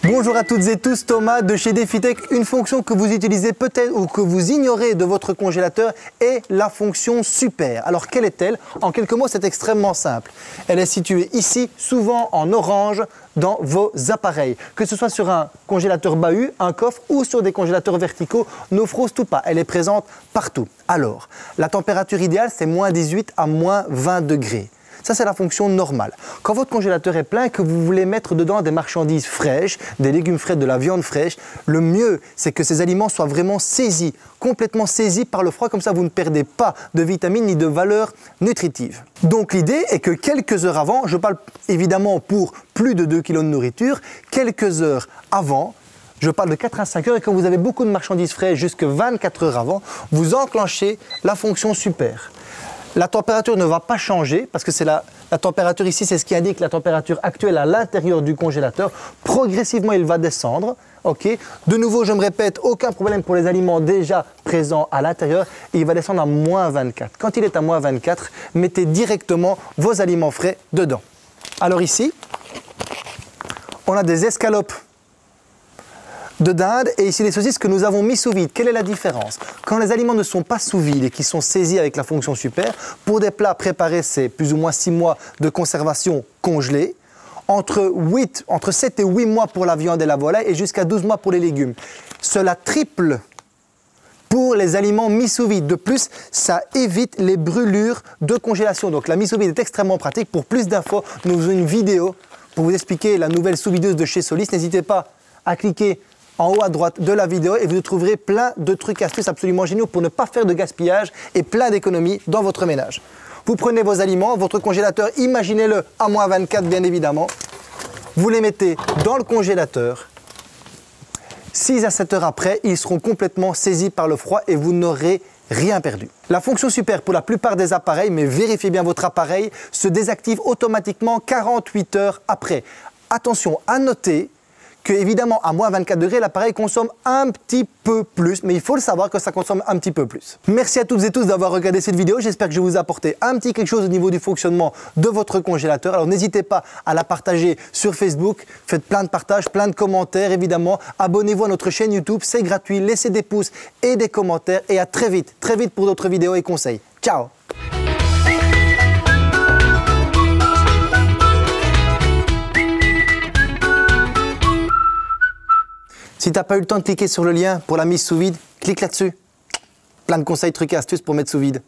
Bonjour à toutes et tous, Thomas de chez DefiTech. Une fonction que vous utilisez peut-être ou que vous ignorez de votre congélateur est la fonction super. Alors quelle est-elle? En quelques mots, c'est extrêmement simple. Elle est située ici, souvent en orange, dans vos appareils. Que ce soit sur un congélateur bahut, un coffre ou sur des congélateurs verticaux, ne frosse tout pas. Elle est présente partout. Alors, la température idéale, c'est moins 18 à moins 20 degrés. Ça, c'est la fonction normale. Quand votre congélateur est plein et que vous voulez mettre dedans des marchandises fraîches, des légumes frais, de la viande fraîche, le mieux, c'est que ces aliments soient vraiment saisis, complètement saisis par le froid, comme ça vous ne perdez pas de vitamines ni de valeurs nutritives. Donc l'idée est que quelques heures avant, je parle évidemment pour plus de 2 kg de nourriture, quelques heures avant, je parle de 4 à 5 heures, et quand vous avez beaucoup de marchandises fraîches jusque 24 heures avant, vous enclenchez la fonction super. La température ne va pas changer parce que c'est la température ici, c'est ce qui indique la température actuelle à l'intérieur du congélateur. Progressivement, il va descendre. Okay. De nouveau, je me répète, aucun problème pour les aliments déjà présents à l'intérieur. Il va descendre à moins 24. Quand il est à moins 24, mettez directement vos aliments frais dedans. Alors ici, on a des escalopes de dinde et ici les saucisses que nous avons mis sous vide. Quelle est la différence? Quand les aliments ne sont pas sous vide et qui sont saisis avec la fonction super, pour des plats préparés, c'est plus ou moins 6 mois de conservation congelée, entre 7 et 8 mois pour la viande et la volaille et jusqu'à 12 mois pour les légumes. Cela triple pour les aliments mis sous vide. De plus, ça évite les brûlures de congélation. Donc la mise sous vide est extrêmement pratique. Pour plus d'infos, nous faisons une vidéo pour vous expliquer la nouvelle sous-videuse de chez Solis. N'hésitez pas à cliquer en haut à droite de la vidéo et vous trouverez plein de trucs, astuces absolument géniaux pour ne pas faire de gaspillage et plein d'économies dans votre ménage. Vous prenez vos aliments, votre congélateur, imaginez-le à moins 24 bien évidemment. Vous les mettez dans le congélateur. 6 à 7 heures après, ils seront complètement saisis par le froid et vous n'aurez rien perdu. La fonction super pour la plupart des appareils, mais vérifiez bien votre appareil, se désactive automatiquement 48 heures après. Attention à noter que évidemment à moins 24 degrés, l'appareil consomme un petit peu plus, mais il faut le savoir que ça consomme un petit peu plus. Merci à toutes et tous d'avoir regardé cette vidéo, j'espère que je vous ai apporté un petit quelque chose au niveau du fonctionnement de votre congélateur. Alors n'hésitez pas à la partager sur Facebook, faites plein de partages, plein de commentaires évidemment, abonnez-vous à notre chaîne YouTube, c'est gratuit, laissez des pouces et des commentaires et à très vite pour d'autres vidéos et conseils. Ciao! Si tu n'as pas eu le temps de cliquer sur le lien pour la mise sous vide, clique là-dessus. Plein de conseils, trucs et astuces pour mettre sous vide.